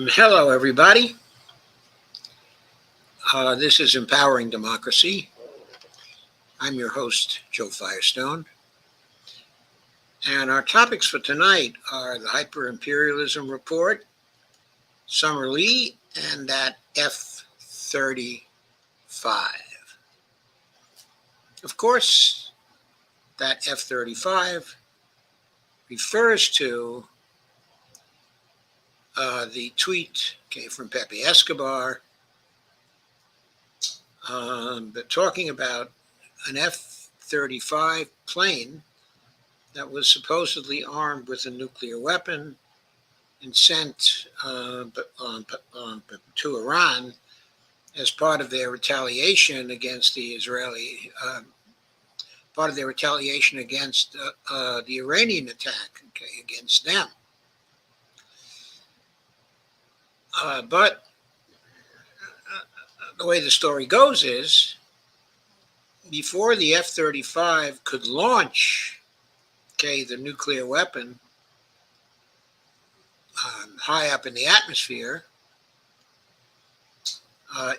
Hello, everybody. This is Empowering Democracy. I'm your host, Joe Firestone. And our topics for tonight are the Hyper-Imperialism Report, Summer Lee, and that F-35. Of course, that F-35 refers to the tweet from Pepe Escobar, but talking about an F-35 plane that was supposedly armed with a nuclear weapon and sent to Iran as part of their retaliation against the Israeli, against the Iranian attack, against them. But the way the story goes is, before the F-35 could launch, the nuclear weapon high up in the atmosphere,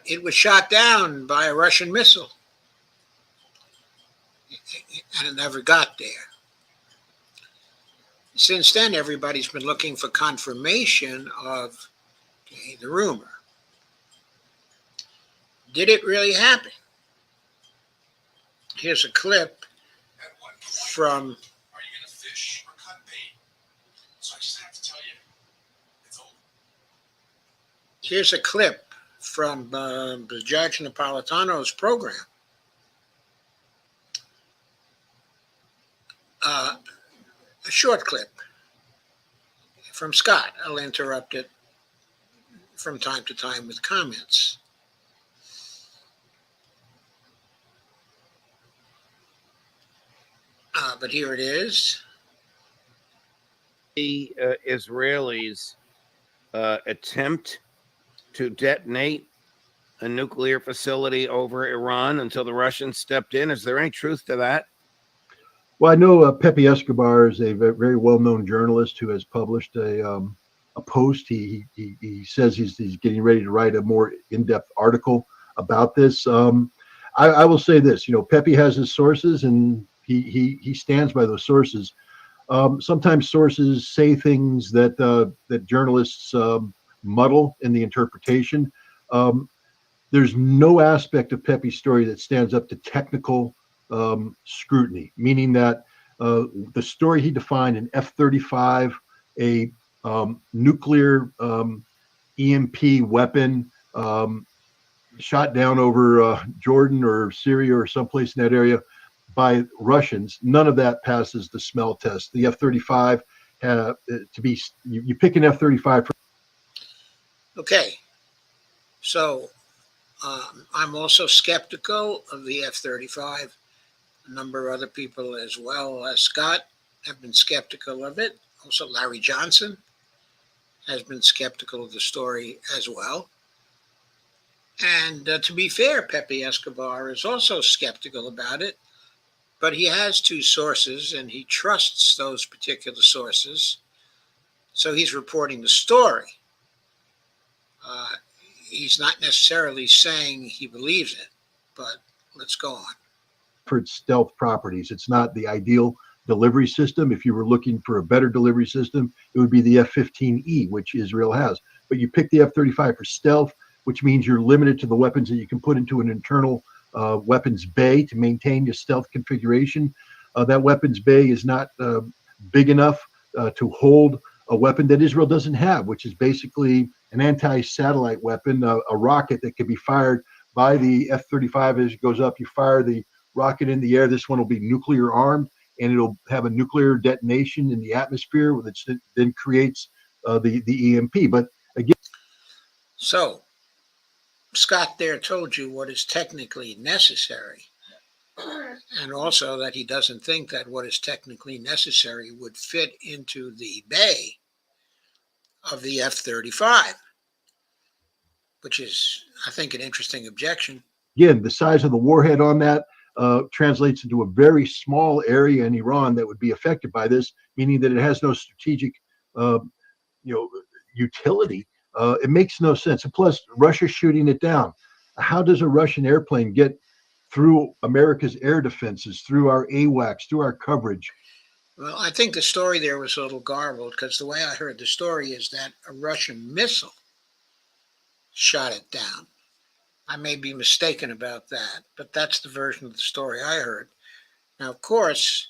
it was shot down by a Russian missile, and it never got there. Since then, everybody's been looking for confirmation of the rumor. Did it really happen? Here's a clip from. Are you gonna fish or cut bait? So I just have to tell you, it's over. Here's a clip from the Judge Napolitano's program. A short clip from Scott. I'll interrupt it from time to time with comments. But here it is. The Israelis attempt to detonate a nuclear facility over Iran until the Russians stepped in. Is there any truth to that? Well, I know Pepe Escobar is a very well-known journalist who has published a post. He says he's getting ready to write a more in-depth article about this. I will say this, Pepe has his sources and he stands by those sources. Sometimes sources say things that journalists muddle in the interpretation. There's no aspect of Pepe's story that stands up to technical scrutiny, meaning that the story he defined an F-35, a nuclear EMP weapon shot down over Jordan or Syria or someplace in that area by Russians, none of that passes the smell test. The F-35, you pick an F-35. Okay, so I'm also skeptical of the F-35. A number of other people as well as Scott have been skeptical of it. Also, Larry Johnson has been skeptical of the story as well. And to be fair, Pepe Escobar is also skeptical about it, but he has two sources and he trusts those particular sources. So he's reporting the story. He's not necessarily saying he believes it, but let's go on. For its stealth properties, it's not the ideal delivery system. If you were looking for a better delivery system, it would be the F-15E, which Israel has. But you pick the F-35 for stealth, which means you're limited to the weapons that you can put into an internal weapons bay to maintain your stealth configuration. That weapons bay is not big enough to hold a weapon that Israel doesn't have, which is basically an anti-satellite weapon, a rocket that can be fired by the F-35 as it goes up. You fire the rocket in the air. This one will be nuclear armed, and it'll have a nuclear detonation in the atmosphere, which then creates the EMP. But again, So Scott there told you what is technically necessary, and also that he doesn't think that what is technically necessary would fit into the bay of the F-35, which is, I think, an interesting objection. again, the size of the warhead on that translates into a very small area in Iran that would be affected by this, meaning that it has no strategic, uh, utility. It makes no sense. And plus, Russia's shooting it down. How does a Russian airplane get through America's air defenses, through our AWACS, through our coverage? Well, I think the story there was a little garbled, because the way I heard the story is that a Russian missile shot it down. I may be mistaken about that, but that's the version of the story I heard. Now, of course,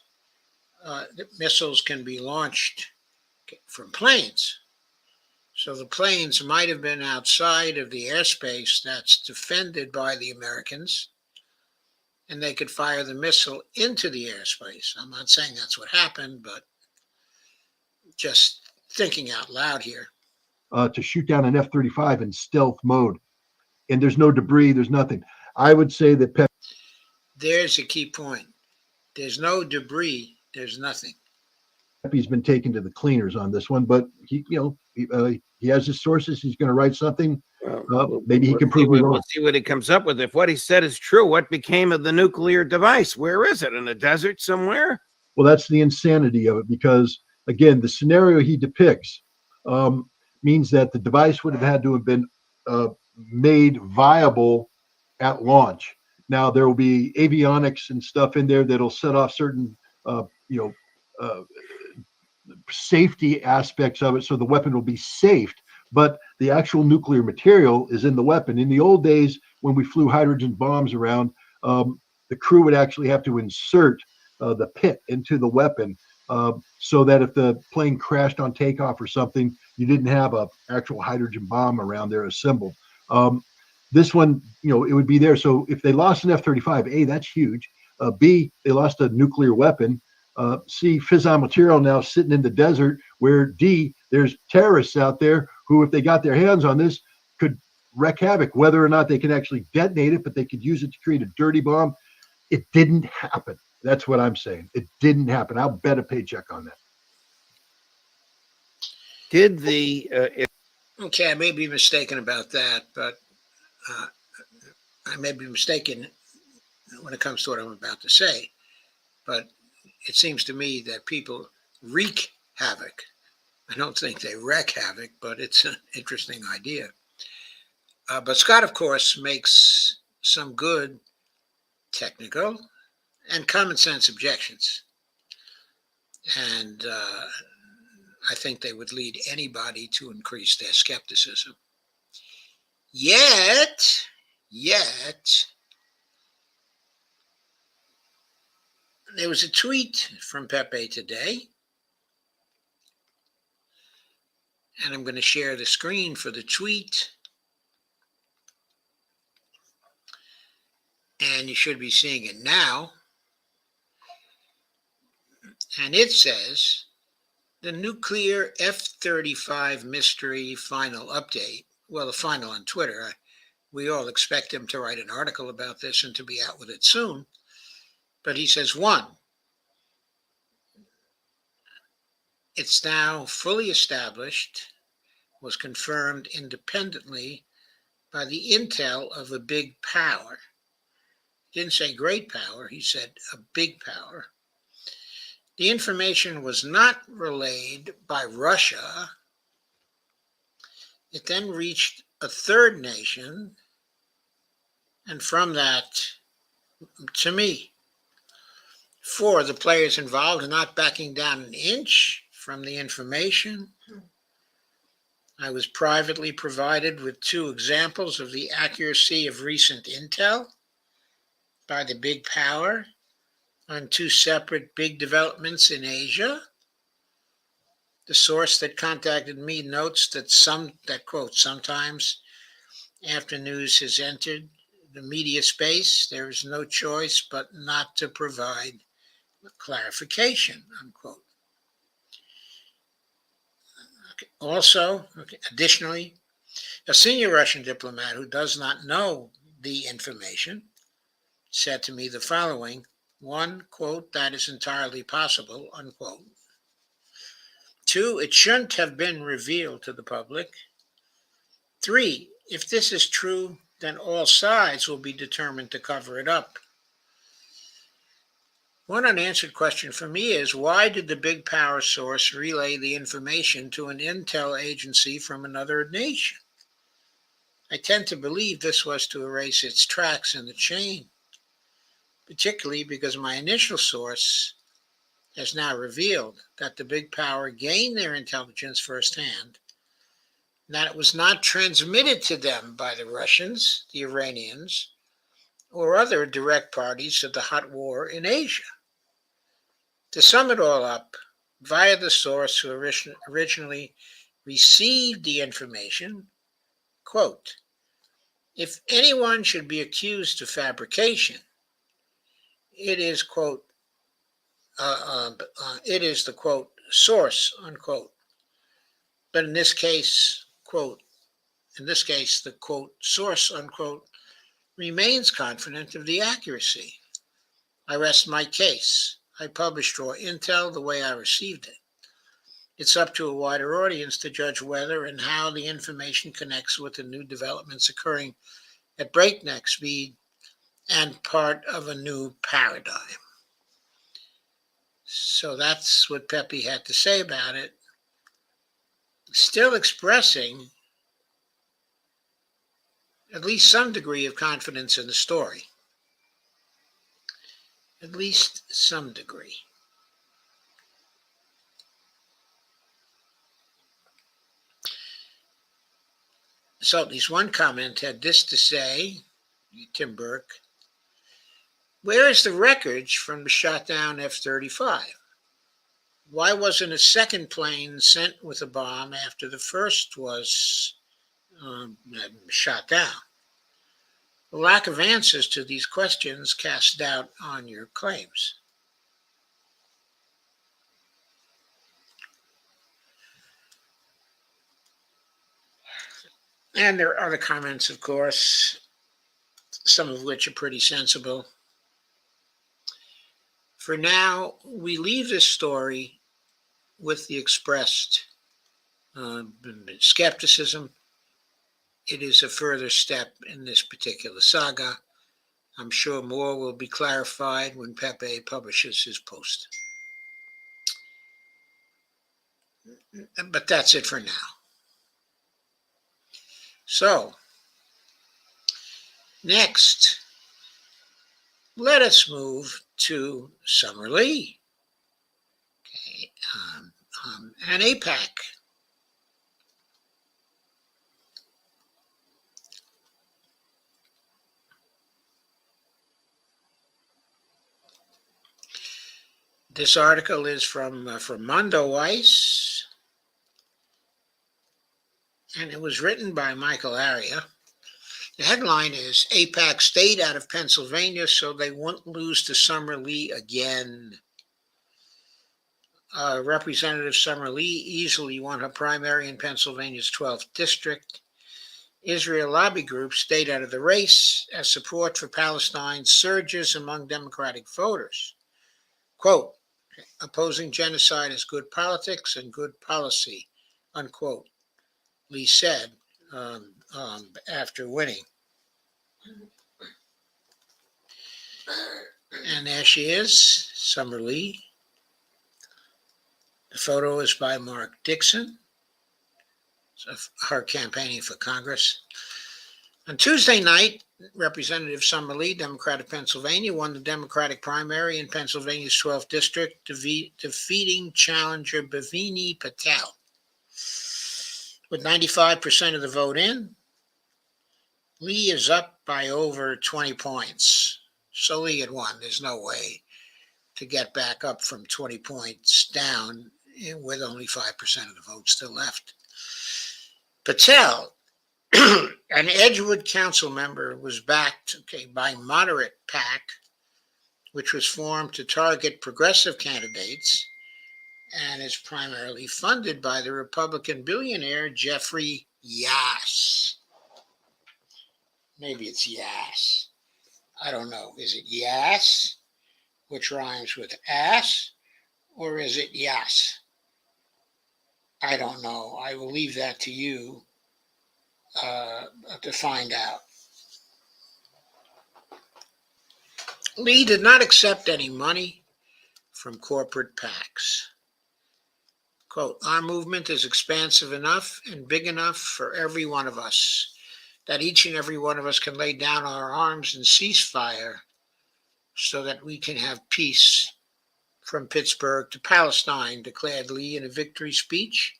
missiles can be launched from planes. So the planes might have been outside of the airspace that's defended by the Americans, and they could fire the missile into the airspace. I'm not saying that's what happened, but just thinking out loud here. To shoot down an F-35 in stealth mode. And there's no debris, there's nothing. I would say that Pepe, There's a key point. There's no debris, there's nothing. Pepe's been taken to the cleaners on this one, but he has his sources. He's going to write something. Maybe he can prove me wrong. We'll see what he comes up with. If what he said is true, what became of the nuclear device? Where is it? In a desert somewhere? Well, that's the insanity of it, because again, the scenario he depicts means that the device would have had to have been made viable at launch. Now there will be avionics and stuff in there that'll set off certain safety aspects of it, so the weapon will be safe, but the actual nuclear material is in the weapon. In the old days, when we flew hydrogen bombs around, the crew would actually have to insert the pit into the weapon, so that if the plane crashed on takeoff or something, you didn't have a actual hydrogen bomb around there assembled. This one, it would be there. So if they lost an F-35, A, that's huge. B, they lost a nuclear weapon. C, fissile material now sitting in the desert, where D, there's terrorists out there who, if they got their hands on this, could wreak havoc. Whether or not they can actually detonate it, but they could use it to create a dirty bomb. It didn't happen. That's what I'm saying. It didn't happen. I'll bet a paycheck on that. Did the Okay, I may be mistaken about that, but I may be mistaken when it comes to what I'm about to say. But it seems to me that people wreak havoc. I don't think they wreak havoc, but it's an interesting idea. But Scott, of course, makes some good technical and common sense objections. And I think they would lead anybody to increase their skepticism. Yet, there was a tweet from Pepe today, and I'm going to share the screen for the tweet. And you should be seeing it now. And it says, the nuclear F-35 mystery final update. Well, the final on Twitter. We all expect him to write an article about this and to be out with it soon. But he says, 1, it's now fully established, was confirmed independently by the intel of a big power. He didn't say great power, he said a big power. The information was not relayed by Russia. It then reached a third nation, and from that, to me, 4, the players involved are not backing down an inch from the information. I was privately provided with 2 examples of the accuracy of recent intel by the big power on 2 separate big developments in Asia. The source that contacted me notes that quote, sometimes after news has entered the media space, there is no choice but not to provide clarification, unquote. Also, additionally, a senior Russian diplomat who does not know the information said to me the following: one, quote, that is entirely possible, unquote. Two, it shouldn't have been revealed to the public. Three, if this is true, then all sides will be determined to cover it up. One unanswered question for me is, why did the big power source relay the information to an intel agency from another nation? I tend to believe this was to erase its tracks in the chain, particularly because my initial source has now revealed that the big power gained their intelligence firsthand, and that it was not transmitted to them by the Russians, the Iranians, or other direct parties to the hot war in Asia. To sum it all up, via the source who originally received the information, quote, if anyone should be accused of fabrication, it is, quote, it is the, quote, source, unquote. But in this case, quote, the, quote, source, unquote, remains confident of the accuracy. I rest my case. I published raw intel the way I received it. It's up to a wider audience to judge whether and how the information connects with the new developments occurring at breakneck speed and part of a new paradigm. So that's what Pepe had to say about it, still expressing at least some degree of confidence in the story. At least some degree. So at least one comment had this to say, Tim Burke, where is the wreckage from the shot down F-35? Why wasn't a second plane sent with a bomb after the first was shot down? The lack of answers to these questions casts doubt on your claims. And there are other comments, of course, some of which are pretty sensible. For now, we leave this story with the expressed skepticism. It is a further step in this particular saga. I'm sure more will be clarified when Pepe publishes his post. But that's it for now. So, next, let us move to Summer Lee, okay, and AIPAC. This article is from Mondo Weiss, and it was written by Michael Aria. The headline is, AIPAC stayed out of Pennsylvania so they won't lose to Summer Lee again. Representative Summer Lee easily won her primary in Pennsylvania's 12th district. Israel lobby groups stayed out of the race as support for Palestine surges among Democratic voters. Quote, opposing genocide is good politics and good policy, unquote, Lee said after winning. And there she is, Summer Lee. The photo is by Mark Dixon, of her campaigning for Congress. On Tuesday night, Representative Summer Lee, Democrat of Pennsylvania, won the Democratic primary in Pennsylvania's 12th district, defeating challenger Bhavini Patel. With 95% of the vote in, Lee is up by over 20 points. So Lee had won. There's no way to get back up from 20 points down with only 5% of the vote still left. Patel An Edgewood council member was backed by moderate PAC, which was formed to target progressive candidates and is primarily funded by the Republican billionaire Jeffrey Yass. Maybe it's Yass. I don't know. Is it Yass, which rhymes with ass, or is it Yass? I don't know. I will leave that to you to find out. Lee did not accept any money from corporate PACs. Quote, our movement is expansive enough and big enough for every one of us, that each and every one of us can lay down our arms and cease fire so that we can have peace from Pittsburgh to Palestine, declared Lee in a victory speech.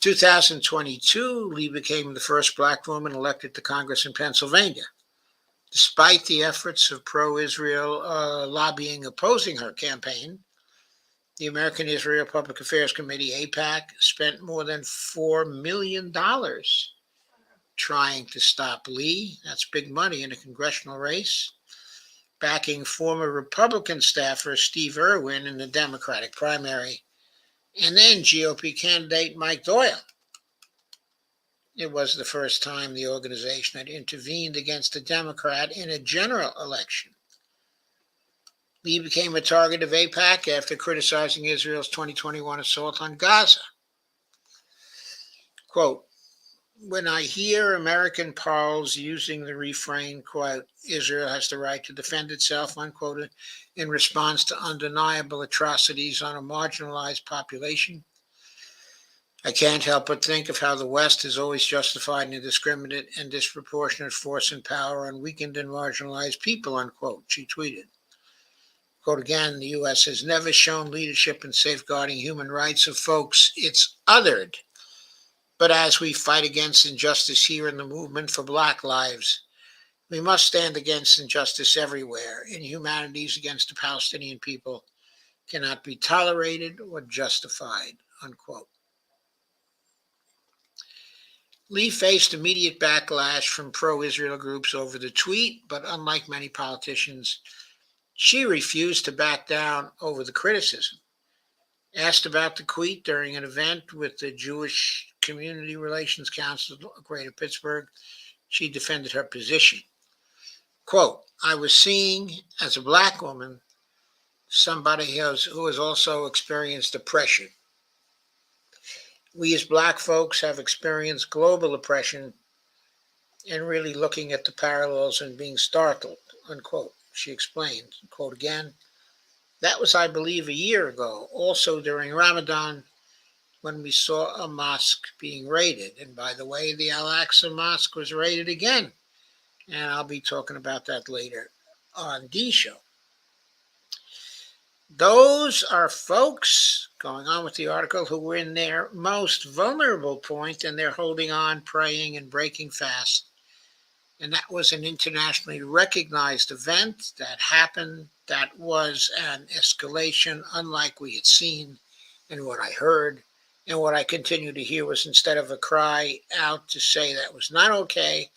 2022, Lee became the first Black woman elected to Congress in Pennsylvania. Despite the efforts of pro-Israel lobbying opposing her campaign, the American Israel Public Affairs Committee, AIPAC, spent more than $4 million trying to stop Lee, that's big money, in a congressional race, backing former Republican staffer Steve Irwin in the Democratic primary, and then GOP candidate Mike Doyle. It was the first time the organization had intervened against a Democrat in a general election. Lee became a target of AIPAC after criticizing Israel's 2021 assault on Gaza. Quote, when I hear American parles using the refrain, quote, Israel has the right to defend itself, unquote, in response to undeniable atrocities on a marginalized population, I can't help but think of how the West has always justified an indiscriminate and disproportionate force and power on weakened and marginalized people, unquote, she tweeted. Quote again, the U.S. has never shown leadership in safeguarding human rights of folks it's othered. But as we fight against injustice here in the movement for Black lives, we must stand against injustice everywhere. Inhumanities against the Palestinian people cannot be tolerated or justified, unquote. Lee faced immediate backlash from pro-Israel groups over the tweet, but unlike many politicians, she refused to back down over the criticism. Asked about the tweet during an event with the Jewish Community Relations Council of Greater Pittsburgh, she defended her position. Quote, I was seeing, as a Black woman, somebody who has also experienced oppression. We as Black folks have experienced global oppression and really looking at the parallels and being startled, unquote. She explained, quote again, that was, I believe, a year ago, also during Ramadan, when we saw a mosque being raided. And by the way, the Al-Aqsa Mosque was raided again. And I'll be talking about that later on D Show. Those are folks, going on with the article, who were in their most vulnerable point, and they're holding on, praying, and breaking fast. And that was an internationally recognized event that happened. That was an escalation unlike we had seen. And what I heard and what I continue to hear was, instead of a cry out to say that was not okay,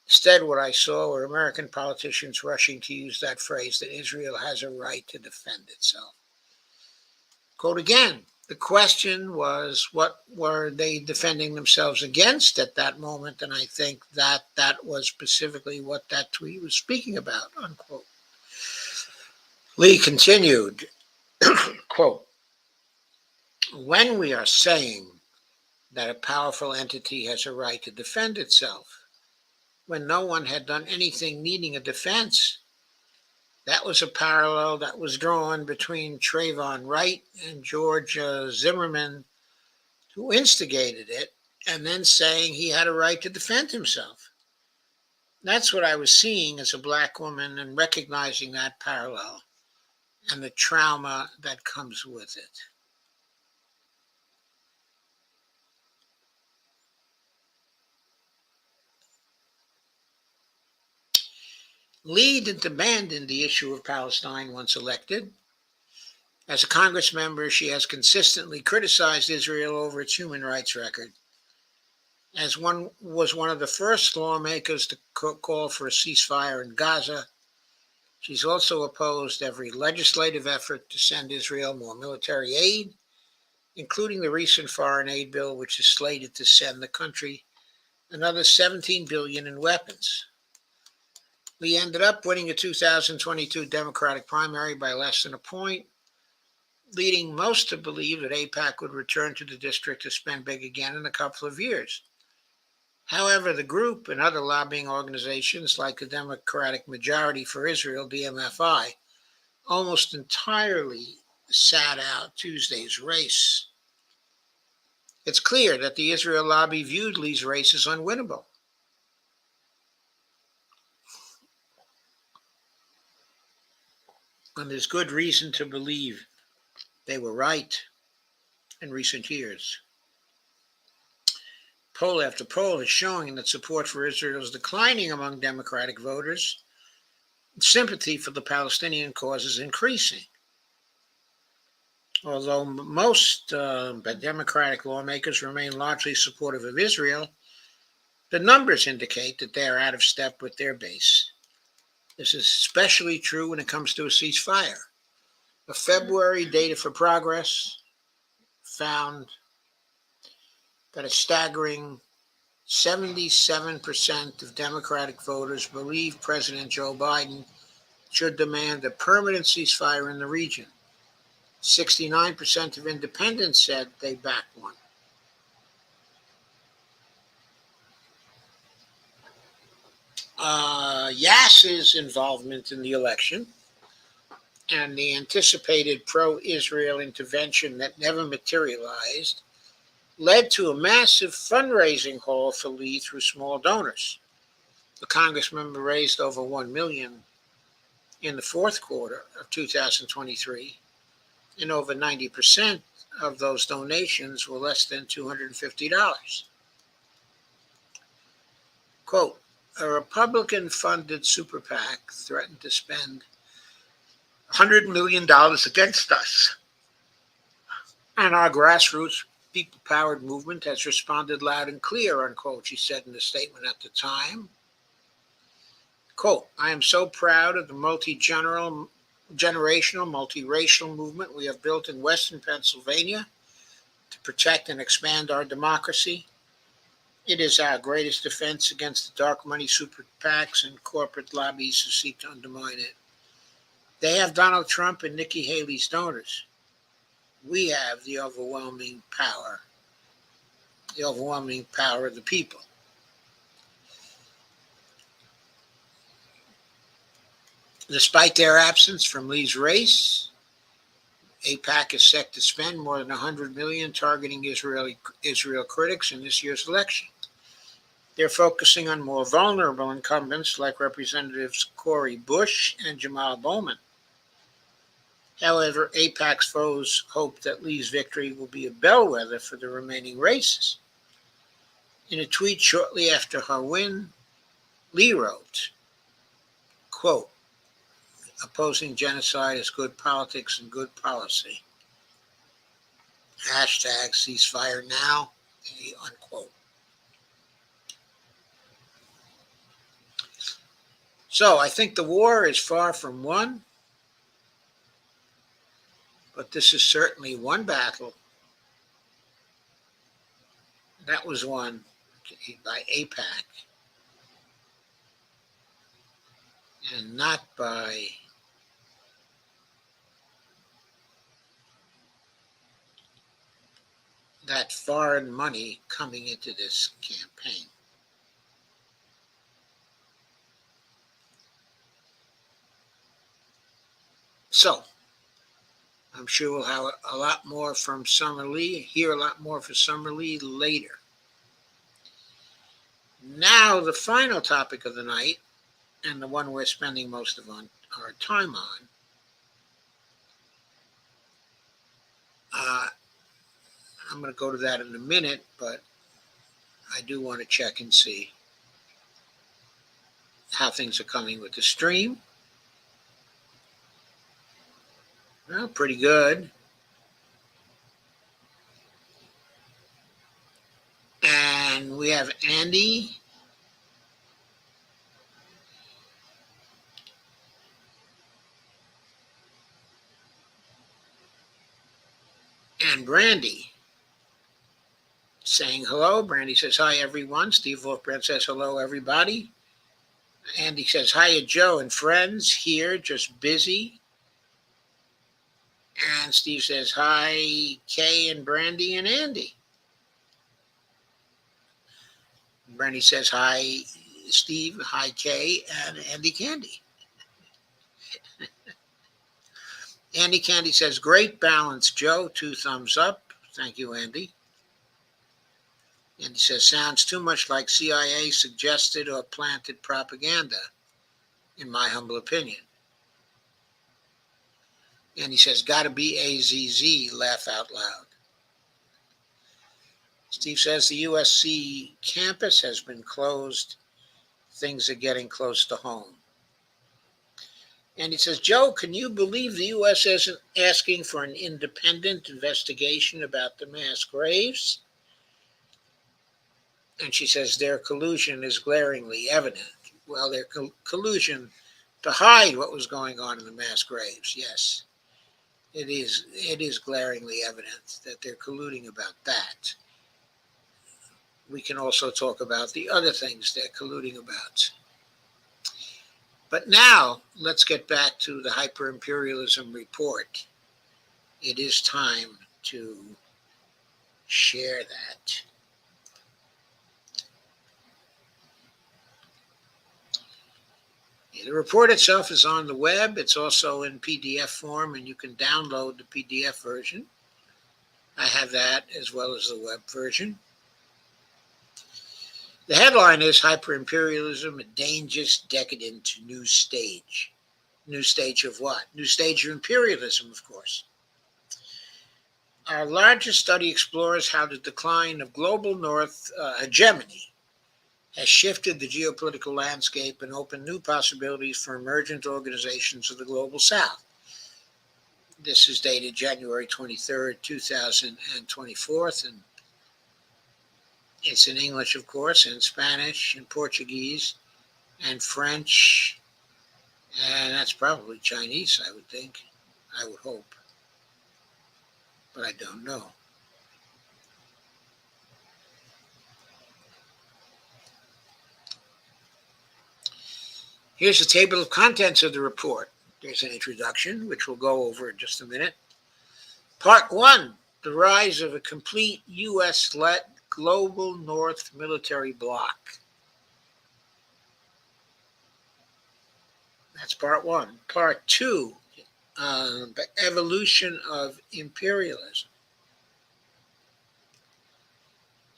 instead what I saw were American politicians rushing to use that phrase, that Israel has a right to defend itself. Quote again, the question was, what were they defending themselves against at that moment? And I think that that was specifically what that tweet was speaking about, unquote. Lee continued, quote, when we are saying that a powerful entity has a right to defend itself, when no one had done anything needing a defense, that was a parallel that was drawn between Trayvon Wright and George Zimmerman, who instigated it, and then saying he had a right to defend himself. That's what I was seeing as a Black woman, and recognizing that parallel and the trauma that comes with it. Lee didn't abandon the issue of Palestine once elected. As a Congress member, she has consistently criticized Israel over its human rights record. as one was one of the first lawmakers to call for a ceasefire in Gaza. She's also opposed every legislative effort to send Israel more military aid, including the recent foreign aid bill, which is slated to send the country another $17 billion in weapons. Lee ended up winning the 2022 Democratic primary by less than a point, leading most to believe that AIPAC would return to the district to spend big again in a couple of years. However, the group and other lobbying organizations like the Democratic Majority for Israel, DMFI, almost entirely sat out Tuesday's race. It's clear that the Israel lobby viewed Lee's race as unwinnable. And there's good reason to believe they were right in recent years. Poll after poll is showing that support for Israel is declining among Democratic voters. Sympathy for the Palestinian cause is increasing. Although most Democratic lawmakers remain largely supportive of Israel, the numbers indicate that they are out of step with their base. This is especially true when it comes to a ceasefire. The February Data for Progress found that a staggering 77% of Democratic voters believe President Joe Biden should demand a permanent ceasefire in the region. 69% of independents said they back one. Yass's involvement in the election and the anticipated pro-Israel intervention that never materialized led to a massive fundraising haul for Lee through small donors. The congressman raised over $1 million in the fourth quarter of 2023, and over 90% of those donations were less than $250. Quote, a Republican-funded super PAC threatened to spend $100 million against us, and our grassroots people-powered movement has responded loud and clear, unquote, she said in a statement at the time. Quote, I am so proud of the multi-generational, multiracial movement we have built in Western Pennsylvania to protect and expand our democracy. It is our greatest defense against the dark money super PACs and corporate lobbies who seek to undermine it. They have Donald Trump and Nikki Haley's donors. We have the overwhelming power of the people. Despite their absence from Lee's race, AIPAC is set to spend more than $100 million targeting Israel critics in this year's election. They're focusing on more vulnerable incumbents like Representatives Cori Bush and Jamal Bowman. However, AIPAC's foes hope that Lee's victory will be a bellwether for the remaining races. In a tweet shortly after her win, Lee wrote, quote, opposing genocide is good politics and good policy. Hashtag ceasefire now, unquote. So I think the war is far from won, but this is certainly one battle that was won by AIPAC and not by that foreign money coming into this campaign. So, I'm sure we'll have a lot more from Summer Lee, hear a lot more from Summer Lee later. Now, the final topic of the night, and the one we're spending most of our time on, I'm going to go to that in a minute, but I do want to check and see how things are coming with the stream. Well, pretty good. And we have Andy. And Brandy saying hello. Brandy says, hi, everyone. Steve Wolfbrand says, hello, everybody. Andy says, hiya, Joe and friends here, just busy. And Steve says, hi, Kay and Brandy and Andy. Brandy says, hi, Steve, hi, Kay, and Andy Candy. Andy Candy says, great balance, Joe. 2 thumbs up. Thank you, Andy. Andy says, sounds too much like CIA suggested or planted propaganda, in my humble opinion. Andy says, gotta be AZZ, laugh out loud. Steve says, the USC campus has been closed. Things are getting close to home. And he says, Joe, can you believe the U.S. isn't asking for an independent investigation about the mass graves? And she says, their collusion is glaringly evident. Well, their collusion to hide what was going on in the mass graves, yes. It is glaringly evident that they're colluding about that. We can also talk about the other things they're colluding about. But now, let's get back to the Hyper-Imperialism Report. It is time to share that. The report itself is on the web. It's also in PDF form, and you can download the PDF version. I have that as well as the web version. The headline is Hyper-Imperialism, a dangerous, decadent new stage. New stage of what? New stage of imperialism, of course. Our largest study explores how the decline of global North hegemony has shifted the geopolitical landscape and opened new possibilities for emergent organizations of the global South. This is dated January 23rd, 2024, and it's in English, of course, and Spanish, and Portuguese, and French, and that's probably Chinese, I would think. I would hope. But I don't know. Here's the table of contents of the report. There's an introduction, which we'll go over in just a minute. Part 1, the rise of a complete U.S.-led global North military bloc. That's part 1. Part 2, the evolution of imperialism.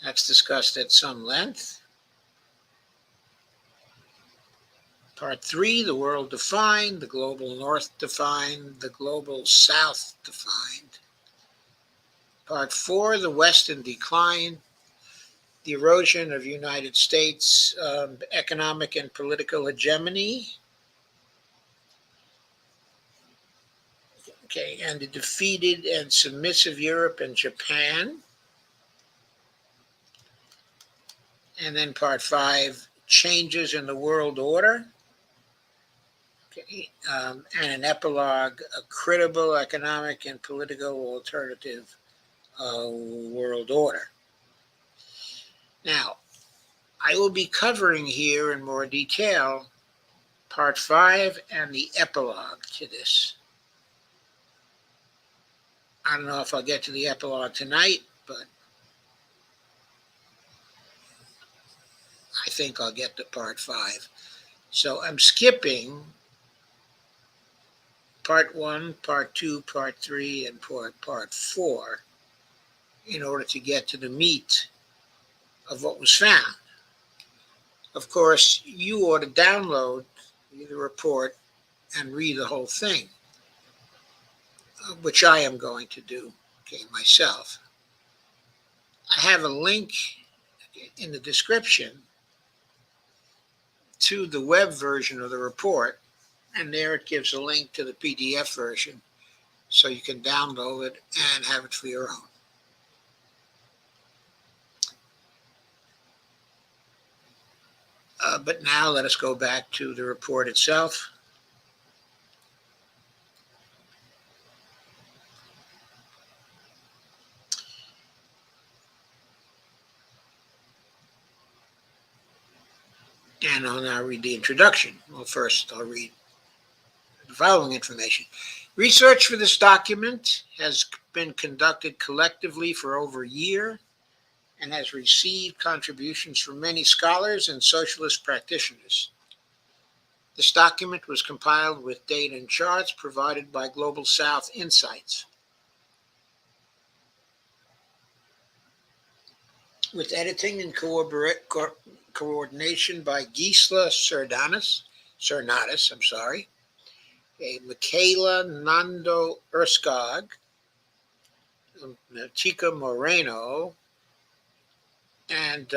That's discussed at some length. Part 3, the world defined, the global North defined, the global South defined. Part 4, the West in decline, the erosion of United States economic and political hegemony. Okay, and the defeated and submissive Europe and Japan. And then part 5, changes in the world order. Okay, and an epilogue, a credible economic and political alternative world order. Now, I will be covering here in more detail part 5 and the epilogue to this. I don't know if I'll get to the epilogue tonight, but I think I'll get to part 5. So I'm skipping part 1, part 2, part 3, and part 4 in order to get to the meat of what was found. Of course, you ought to download the report and read the whole thing, which I am going to do, okay, myself. I have a link in the description to the web version of the report, and there it gives a link to the PDF version so you can download it and have it for your own. But now let us go back to the report itself. And I'll now read the introduction. Well, first I'll read the following information. Research for this document has been conducted collectively for over a year and has received contributions from many scholars and socialist practitioners. This document was compiled with data and charts provided by Global South Insights, with editing and coordination by Gisela Cernadas, Michaela Nando Erskog, Chica Moreno, and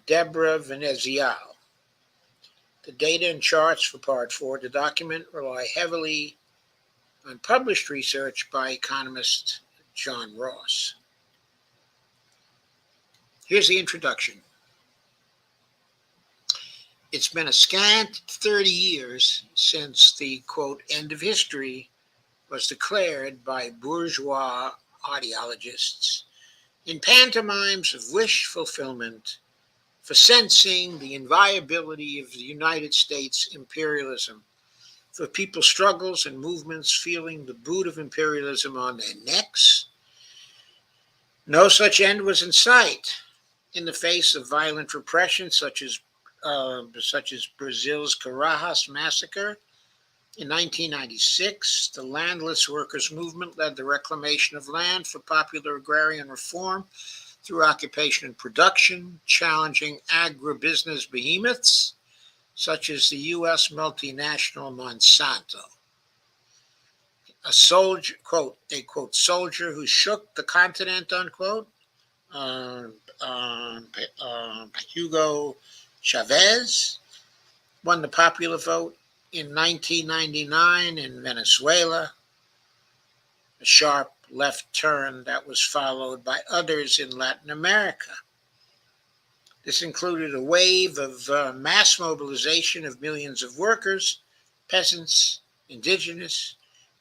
Deborah Venezial. The data and charts for Part 4 of the document rely heavily on published research by economist John Ross. Here's the introduction. It's been a scant 30 years since the, quote, end of history was declared by bourgeois ideologists in pantomimes of wish fulfillment for sensing the inviolability of the United States imperialism, for people's struggles and movements feeling the boot of imperialism on their necks. No such end was in sight in the face of violent repression such as Brazil's Carajas massacre. In 1996, the landless workers' movement led the reclamation of land for popular agrarian reform through occupation and production, challenging agribusiness behemoths such as the U.S. multinational Monsanto. A soldier, quote, a quote, soldier who shook the continent, unquote, Hugo Chavez, won the popular vote in 1999 in Venezuela, a sharp left turn that was followed by others in Latin America. This included a wave of mass mobilization of millions of workers, peasants, indigenous,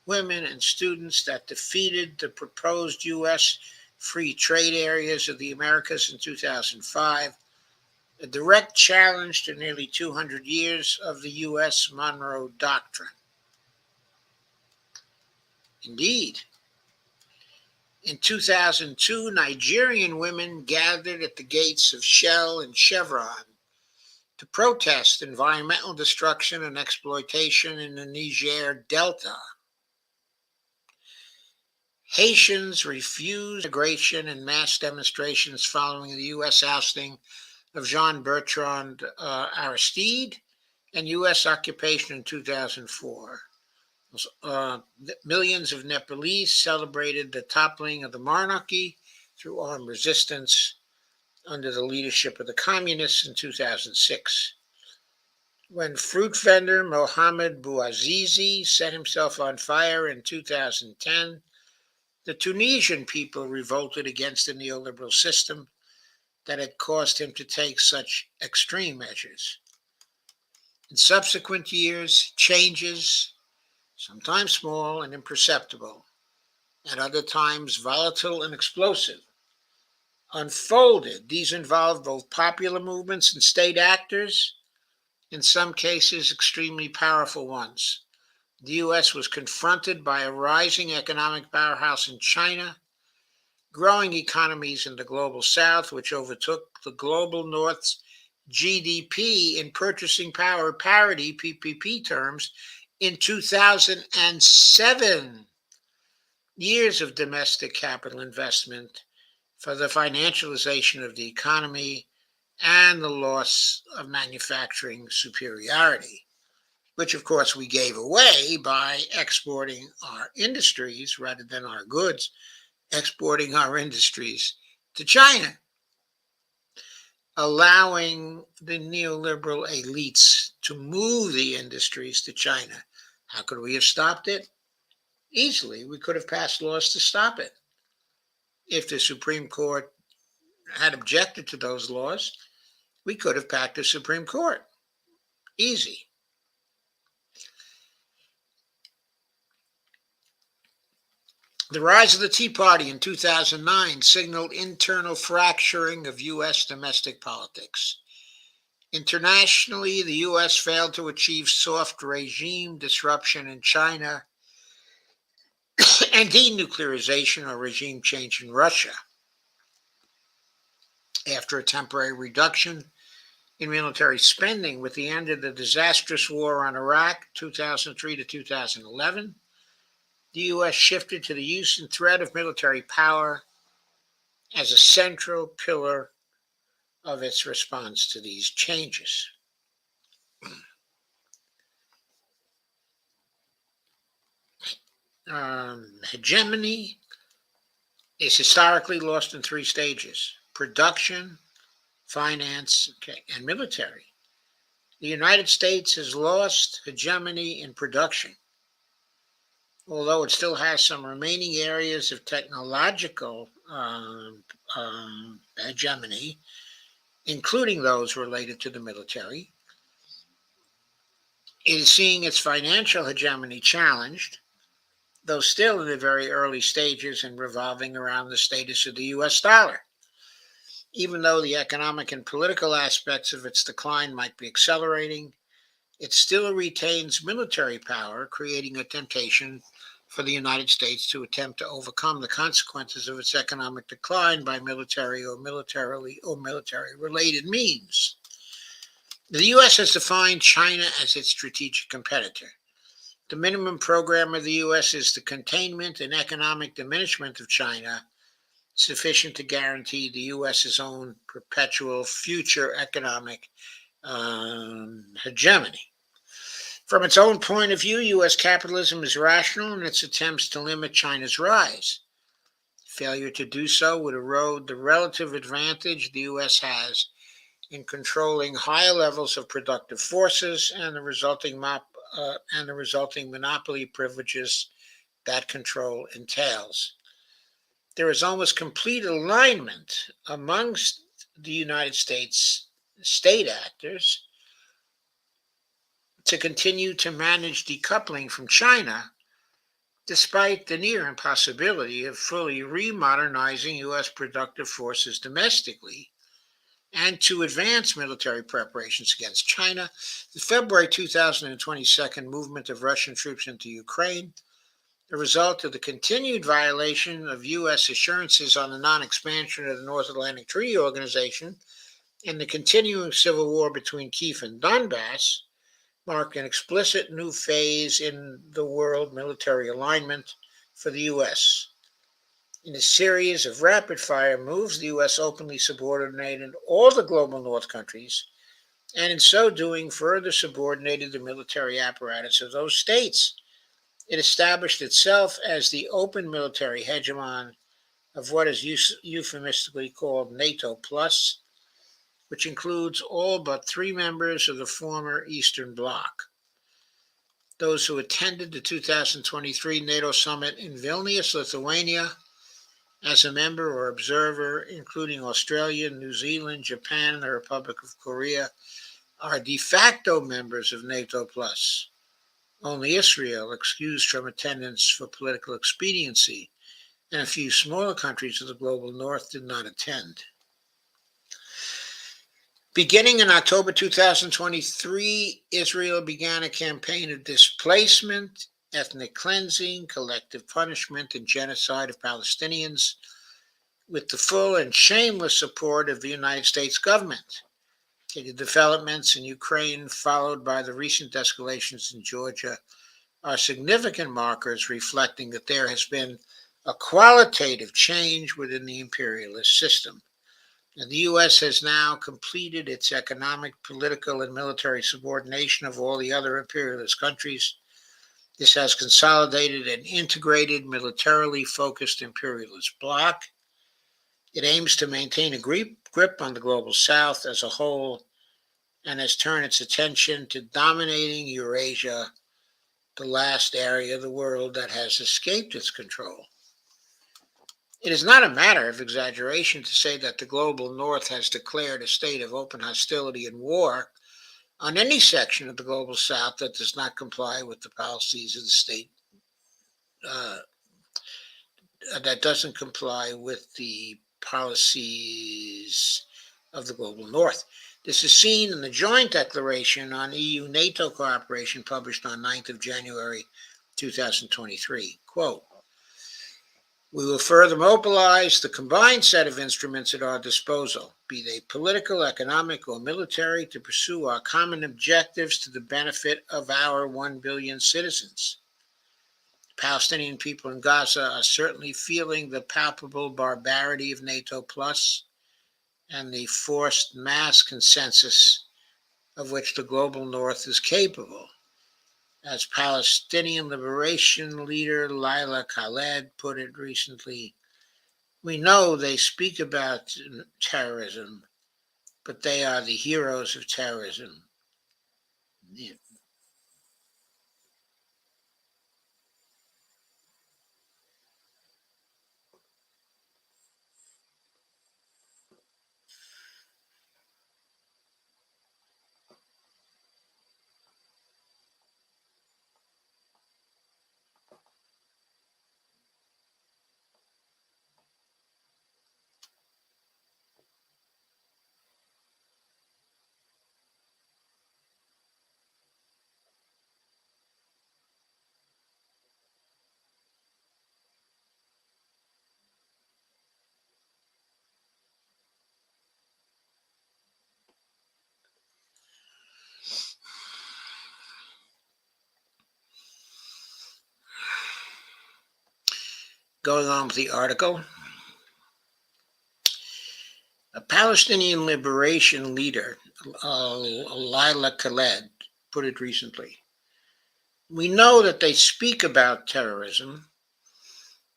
women, and students that defeated the proposed U.S. free trade areas of the Americas in 2005, a direct challenge to nearly 200 years of the U.S. Monroe Doctrine. Indeed, in 2002, Nigerian women gathered at the gates of Shell and Chevron to protest environmental destruction and exploitation in the Niger Delta. Haitians refused immigration in mass demonstrations following the U.S. ousting of Jean-Bertrand Aristide and U.S. occupation in 2004. Millions of Nepalese celebrated the toppling of the monarchy through armed resistance under the leadership of the communists in 2006. When fruit vendor Mohamed Bouazizi set himself on fire in 2010, the Tunisian people revolted against the neoliberal system that had caused him to take such extreme measures. In subsequent years, changes, sometimes small and imperceptible, at other times volatile and explosive, unfolded. These involved both popular movements and state actors, in some cases extremely powerful ones. The U.S. was confronted by a rising economic powerhouse in China, growing economies in the global South, which overtook the global North's GDP in purchasing power parity PPP terms in 2007. Years of domestic capital investment for the financialization of the economy and the loss of manufacturing superiority, which of course we gave away by exporting our industries rather than our goods, exporting our industries to China, allowing the neoliberal elites to move the industries to China. How could we have stopped it? Easily. We could have passed laws to stop it. If the Supreme Court had objected to those laws, we could have packed the Supreme Court. Easy. The rise of the Tea Party in 2009 signaled internal fracturing of U.S. domestic politics. Internationally, the U.S. failed to achieve soft regime disruption in China and denuclearization or regime change in Russia. After a temporary reduction in military spending with the end of the disastrous war on Iraq, 2003 to 2011, the U.S. shifted to the use and threat of military power as a central pillar of its response to these changes. Hegemony is historically lost in three stages: production, finance, and military. The United States has lost hegemony in production, although it still has some remaining areas of technological hegemony, including those related to the military. It is seeing its financial hegemony challenged, though still in the very early stages and revolving around the status of the US dollar. Even though the economic and political aspects of its decline might be accelerating, it still retains military power, creating a temptation for the United States to attempt to overcome the consequences of its economic decline by military or military-related means. The U.S. has defined China as its strategic competitor. The minimum program of the U.S. is the containment and economic diminishment of China, sufficient to guarantee the U.S.'s own perpetual future economic hegemony. From its own point of view, U.S. capitalism is rational in its attempts to limit China's rise. Failure to do so would erode the relative advantage the U.S. has in controlling higher levels of productive forces and the resulting monopoly privileges that control entails. There is almost complete alignment amongst the United States state actors to continue to manage decoupling from China, despite the near impossibility of fully remodernizing U.S. productive forces domestically, and to advance military preparations against China. The February 2022 movement of Russian troops into Ukraine, the result of the continued violation of U.S. assurances on the non-expansion of the North Atlantic Treaty Organization, and the continuing civil war between Kyiv and Donbass, mark an explicit new phase in the world military alignment for the U.S. In a series of rapid-fire moves, the U.S. openly subordinated all the global North countries, and in so doing further subordinated the military apparatus of those states. It established itself as the open military hegemon of what is euphemistically called NATO Plus, which includes all but 3 members of the former Eastern Bloc. Those who attended the 2023 NATO summit in Vilnius, Lithuania, as a member or observer, including Australia, New Zealand, Japan, and the Republic of Korea, are de facto members of NATO Plus. Only Israel, excused from attendance for political expediency, and a few smaller countries of the global North did not attend. Beginning in October 2023, Israel began a campaign of displacement, ethnic cleansing, collective punishment, and genocide of Palestinians, with the full and shameless support of the United States government. The developments in Ukraine, followed by the recent escalations in Georgia, are significant markers reflecting that there has been a qualitative change within the imperialist system. And the U.S. has now completed its economic, political, and military subordination of all the other imperialist countries. This has consolidated an integrated, militarily focused imperialist bloc. It aims to maintain a grip on the global South as a whole and has turned its attention to dominating Eurasia, the last area of the world that has escaped its control. It is not a matter of exaggeration to say that the global North has declared a state of open hostility and war on any section of the global South that does not comply with the policies of the state, uh, that doesn't comply with the policies of the global North. This is seen in the joint declaration on EU-NATO cooperation published on 9th of January 2023. Quote, we will further mobilize the combined set of instruments at our disposal, be they political, economic, or military, to pursue our common objectives to the benefit of our 1 billion citizens. The Palestinian people in Gaza are certainly feeling the palpable barbarity of NATO Plus and the forced mass consensus of which the global North is capable. As Palestinian liberation leader Laila Khaled put it recently, we know they speak about terrorism, but they are the heroes of terrorism. Yeah. Going on with the article, a Palestinian liberation leader, Laila Khaled, put it recently. We know that they speak about terrorism,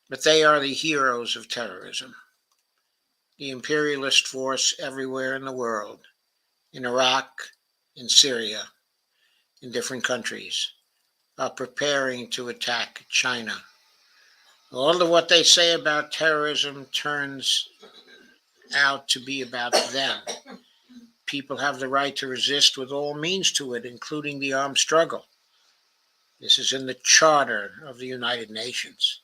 but they are the heroes of terrorism. The imperialist force everywhere in the world, in Iraq, in Syria, in different countries, are preparing to attack China. All of what they say about terrorism turns out to be about them. People have the right to resist with all means to it, including the armed struggle. This is in the Charter of the United Nations.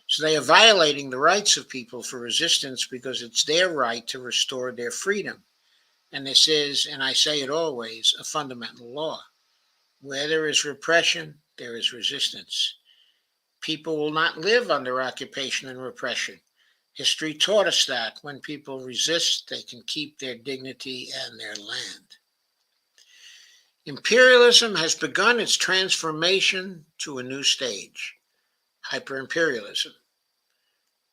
So they are violating the rights of people for resistance because it's their right to restore their freedom. And this is, and I say it always, a fundamental law. Where there is repression, there is resistance. People will not live under occupation and repression. History taught us that when people resist, they can keep their dignity and their land. Imperialism has begun its transformation to a new stage, hyper-imperialism.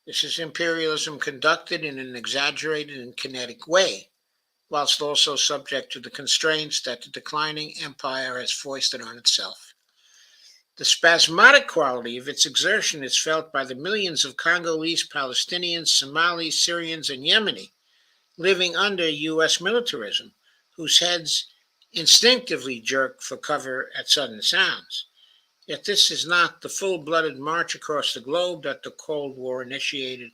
This is imperialism conducted in an exaggerated and kinetic way, whilst also subject to the constraints that the declining empire has foisted on itself. The spasmodic quality of its exertion is felt by the millions of Congolese, Palestinians, Somalis, Syrians, and Yemeni living under U.S. militarism, whose heads instinctively jerk for cover at sudden sounds. Yet this is not the full-blooded march across the globe that the Cold War initiated,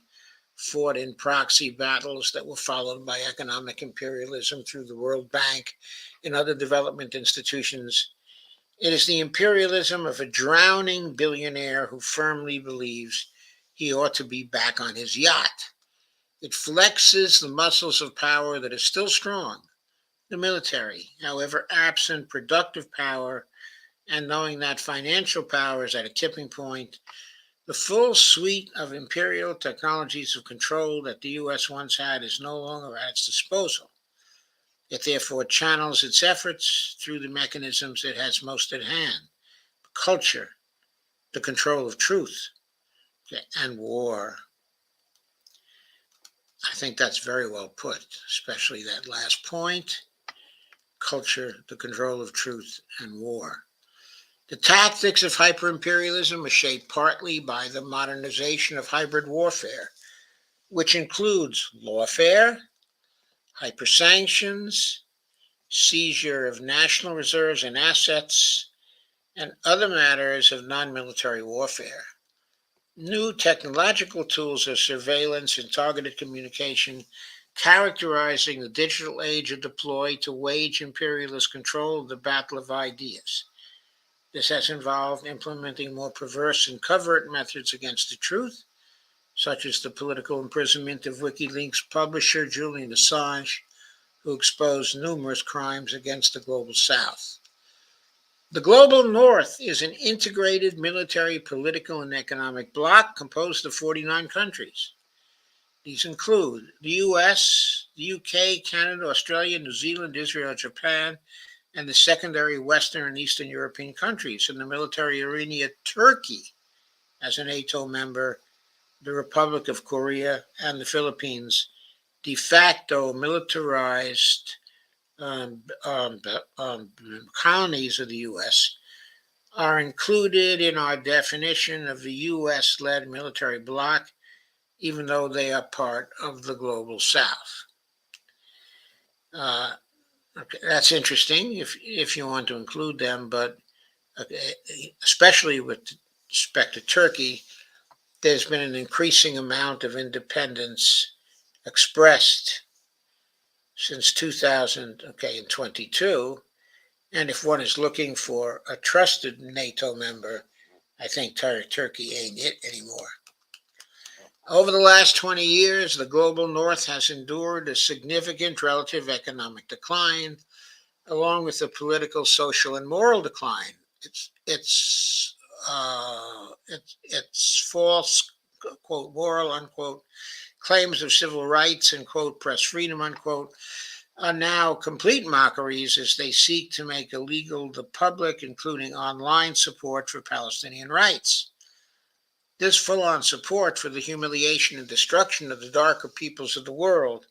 fought in proxy battles that were followed by economic imperialism through the World Bank and other development institutions. It is the imperialism of a drowning billionaire who firmly believes he ought to be back on his yacht. It flexes the muscles of power that is still strong, the military, however absent productive power, and knowing that financial power is at a tipping point. The full suite of imperial technologies of control that the U.S. once had is no longer at its disposal. It therefore channels its efforts through the mechanisms it has most at hand: culture, the control of truth, and war. I think that's very well put, especially that last point: culture, the control of truth, and war. The tactics of hyper-imperialism are shaped partly by the modernization of hybrid warfare, which includes lawfare, hyper-sanctions, seizure of national reserves and assets, and other matters of non-military warfare. New technological tools of surveillance and targeted communication characterizing the digital age are deployed to wage imperialist control of the battle of ideas. This has involved implementing more perverse and covert methods against the truth, such as the political imprisonment of WikiLeaks publisher Julian Assange, who exposed numerous crimes against the global South. The global North is an integrated military, political, and economic bloc composed of 49 countries. These include the US, the UK, Canada, Australia, New Zealand, Israel, Japan, and the secondary Western and Eastern European countries. In the military arena, Turkey as a NATO member, the Republic of Korea, and the Philippines, de facto militarized um, um, colonies of the U.S., are included in our definition of the U.S.-led military bloc, even though they are part of the global South. Uh, okay, that's interesting if you want to include them, but especially with respect to Turkey, there's been an increasing amount of independence expressed since 2022. And if one is looking for a trusted NATO member, I think Turkey ain't it anymore. Over the last 20 years, the global North has endured a significant relative economic decline, along with the political, social, and moral decline. It's false, quote, moral, unquote, claims of civil rights and, quote, press freedom, unquote, are now complete mockeries as they seek to make illegal the public, including online support for Palestinian rights. This full-on support for the humiliation and destruction of the darker peoples of the world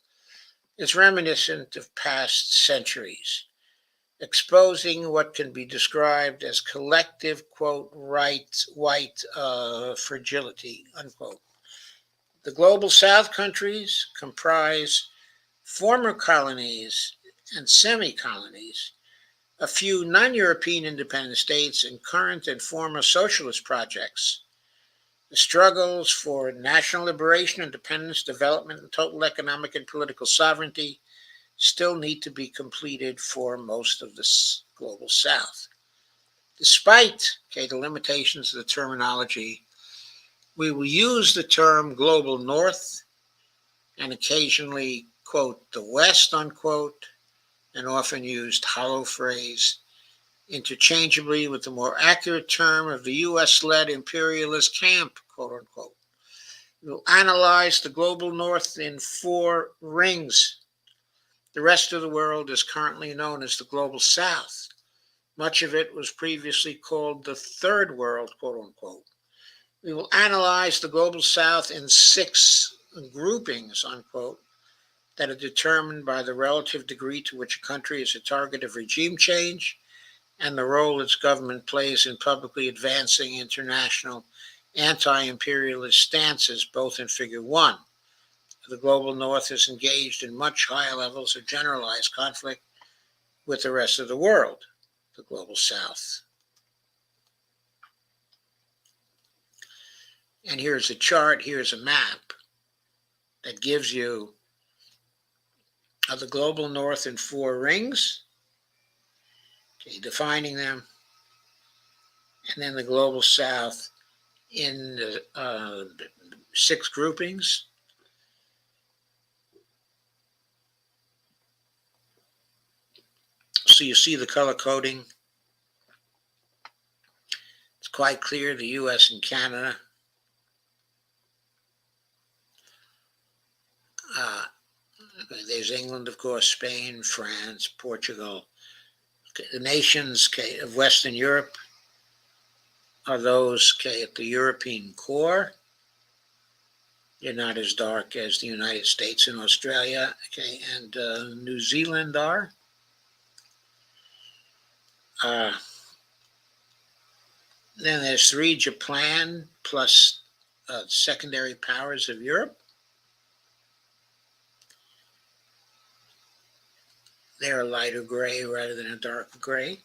is reminiscent of past centuries, exposing what can be described as collective, quote, white fragility, unquote. The global South countries comprise former colonies and semi-colonies, a few non-European independent states, and current and former socialist projects. The struggles for national liberation, independence, development, and total economic and political sovereignty still need to be completed for most of the global South. Despite the limitations of the terminology, we will use the term global North and occasionally, quote, the West, unquote, an often used hollow phrase, interchangeably with the more accurate term of the US-led imperialist camp, quote unquote. We'll analyze the global North in 4 rings. The rest of the world is currently known as the global South. Much of it was previously called the Third World, quote unquote. We will analyze the global South in 6 groupings, unquote, that are determined by the relative degree to which a country is a target of regime change and the role its government plays in publicly advancing international anti-imperialist stances, both in Figure 1. The global North is engaged in much higher levels of generalized conflict with the rest of the world, the global South. And here's a chart, here's a map that gives you the global North in 4 rings, defining them, and then the global South in the 6 groupings. So you see the color coding. It's quite clear, the US and Canada. There's England, of course, Spain, France, Portugal. The nations of Western Europe are those at the European core. They're not as dark as the United States and Australia, and New Zealand are. Then there's 3, Japan, plus secondary powers of Europe. They're a lighter gray rather than a darker gray.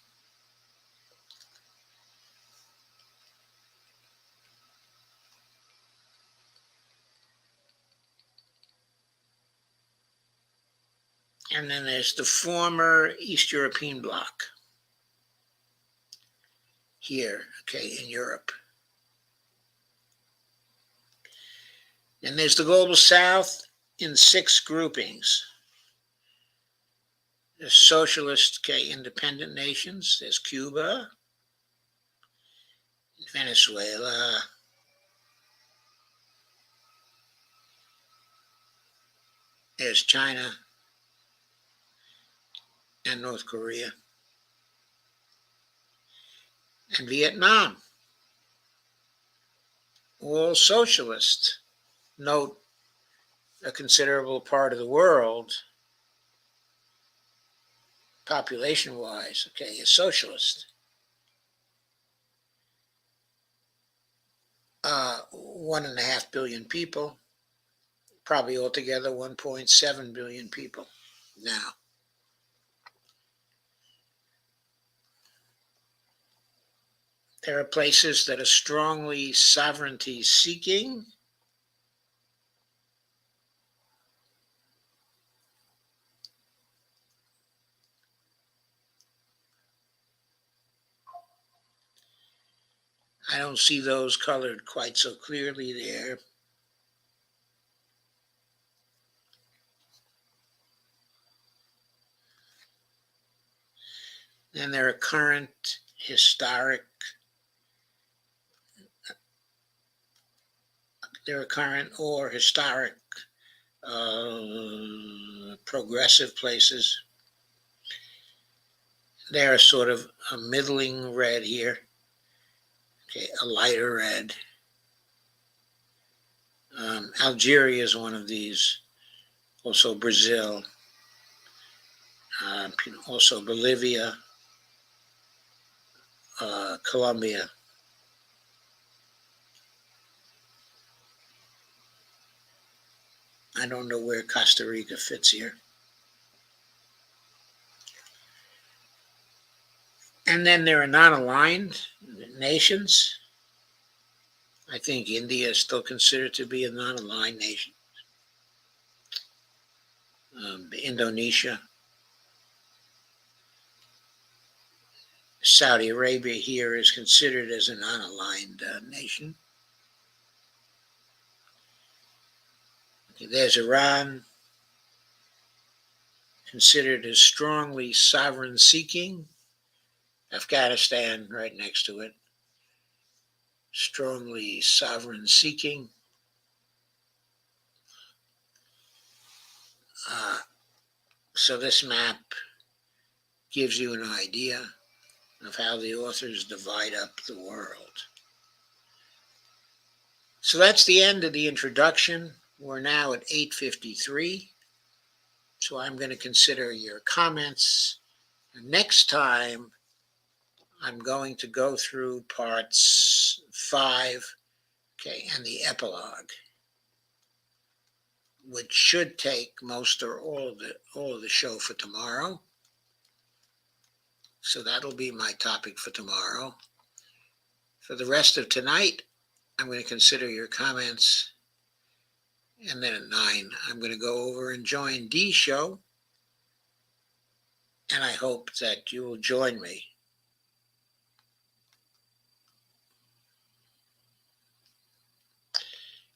And then there's the former East European bloc here, okay, in Europe. And there's the global south in 6 groupings. There's socialist, okay, independent nations. There's Cuba, Venezuela, there's China and North Korea, and Vietnam, all socialist. Note, a considerable part of the world, population-wise, okay, is socialist. 1.5 billion people, probably altogether 1.7 billion people now. There are places that are strongly sovereignty seeking. I don't see those colored quite so clearly there. And there are current historic, progressive places. They're sort of a middling red here, okay, a lighter red. Algeria is one of these, also Brazil, also Bolivia, Colombia. I don't know where Costa Rica fits here. And then there are non-aligned nations. I think India is still considered to be a non-aligned nation. Indonesia, Saudi Arabia here is considered as a non-aligned nation. Okay, there's Iran, considered as strongly sovereign-seeking. Afghanistan right next to it, strongly sovereign-seeking. So this map gives you an idea of how the authors divide up the world. So that's the end of the introduction. We're now at 8:53. So I'm going to consider your comments. And next time, I'm going to go through parts 5, okay, and the epilogue, which should take most or all of the show for tomorrow. So that'll be my topic for tomorrow. For the rest of tonight, I'm going to consider your comments. And then at 9, I'm going to go over and join Dee's show. And I hope that you will join me.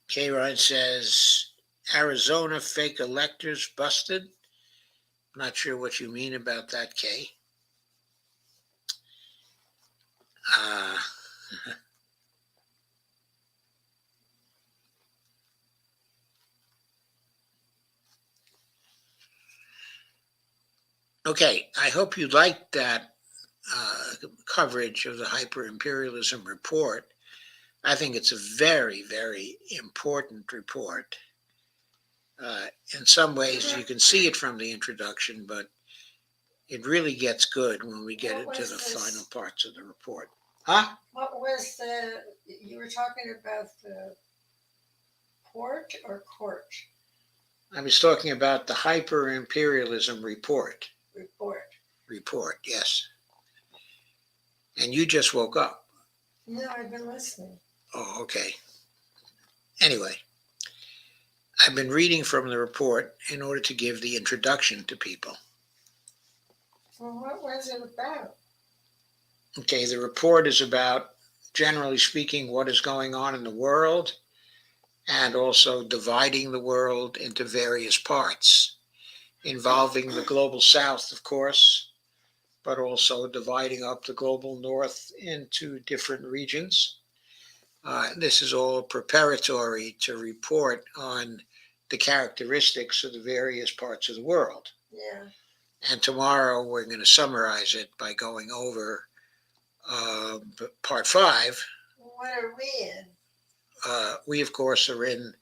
K-Rod says, Arizona fake electors busted. Not sure what you mean about that, Kay. Okay, I hope you liked that coverage of the Hyper-Imperialism Report. I think it's a very, very important report. In some ways, you can see it from the introduction, but it really gets good when we get into the final parts of the report. Huh? What was you were talking about the port or court? I was talking about the Hyper-Imperialism Report. Report, yes. And you just woke up. No, I've been listening. Oh, okay. Anyway, I've been reading from the report in order to give the introduction to people. Well, what was it about? Okay, the report is about, generally speaking, what is going on in the world, and also dividing the world into various parts, involving the global south, of course, but also dividing up the global north into different regions. This is all preparatory to report on the characteristics of the various parts of the world. Yeah. And tomorrow we're going to summarize it by going over part 5. What are we in? We, of course, are in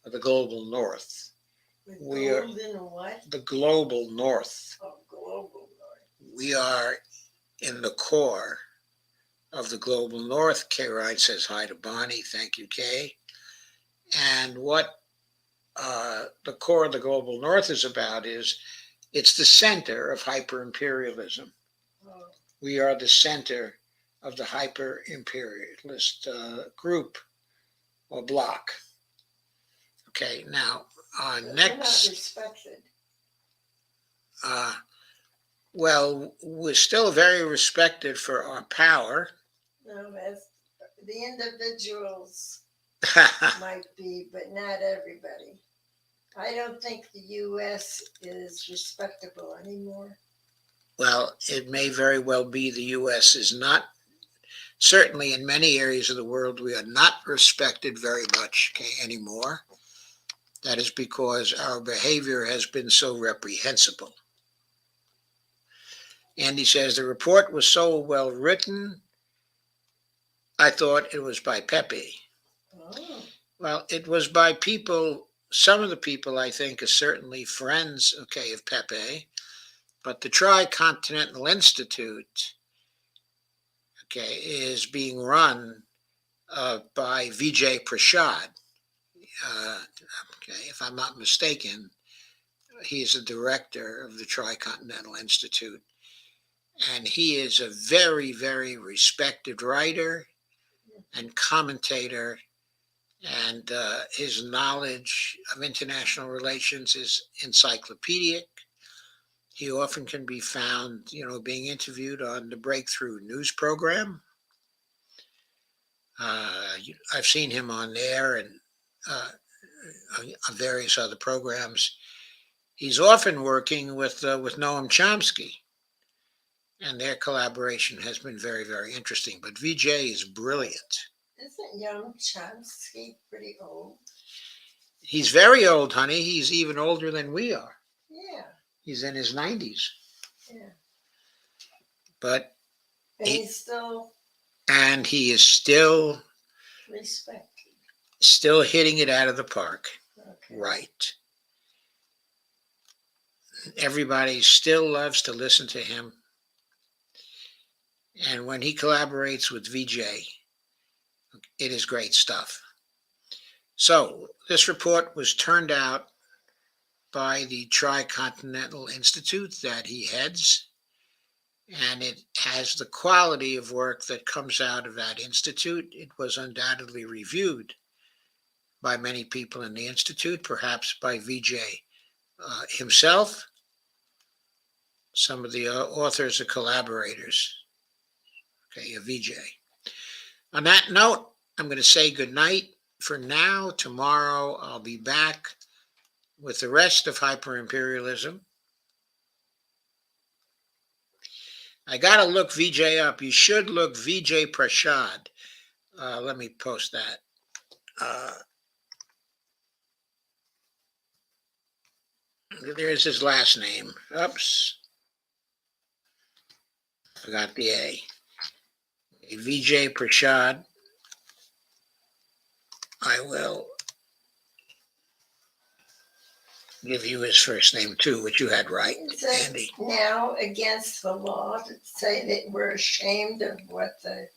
the global north. With We are golden what? the global north. Oh, global north. We are in the core of the global north. Kay Ride says hi to Bonnie. Thank you, Kay. And what the core of the global north is about is it's the center of hyper-imperialism. Oh. We are the center of the hyper-imperialist group or bloc. Okay, now We're not next, respected. well, we're still very respected for our power. No, that's the individuals might be, but not everybody. I don't think the U.S. is respectable anymore. Well, it may very well be the U.S. is not. Certainly, in many areas of the world, we are not respected very much anymore. That is because our behavior has been so reprehensible. Andy says the report was so well written, I thought it was by Pepe. Oh. Well, it was by people, some of the people I think are certainly friends, okay, of Pepe, but the Tri-Continental Institute, okay, is being run by Vijay Prashad. Okay, if I'm not mistaken, he is the director of the Tri-Continental Institute. And he is a very, very respected writer and commentator, and his knowledge of international relations is encyclopedic. He often can be found, being interviewed on the Breakthrough News program. I've seen him on there and on various other programs. He's often working with Noam Chomsky, and their collaboration has been very, very interesting. But Vijay is brilliant. Isn't young Chomsky pretty old? He's very old, honey. He's even older than we are. Yeah. He's in his 90s. Yeah. But And he's still he is still respected. Still hitting it out of the park. Okay. Right. Everybody still loves to listen to him. And when he collaborates with Vijay, it is great stuff. So this report was turned out by the Tri-Continental Institute that he heads, and it has the quality of work that comes out of that institute. It was undoubtedly reviewed by many people in the institute, perhaps by Vijay himself. Some of the authors are collaborators, okay, of Vijay. On that note, I'm going to say good night for now. Tomorrow I'll be back with the rest of Hyper-Imperialism. I got to look Vijay up. You should look Vijay Prashad. Let me post that. There's his last name. Oops. Forgot the A. Vijay Prashad. I will give you his first name too, which you had right, Is it Andy. now against the law to say that we're ashamed of what the...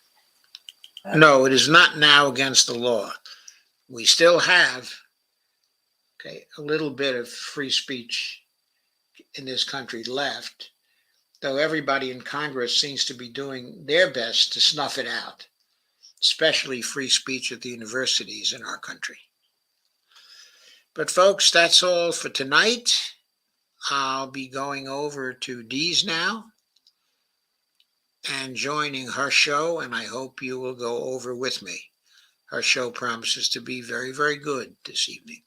No, it is not now against the law. We still have, okay, a little bit of free speech in this country left, though everybody in Congress seems to be doing their best to snuff it out, especially free speech at the universities in our country. But folks, that's all for tonight. I'll be going over to Dee's now and joining her show, and I hope you will go over with me. Her show promises to be very, very good this evening.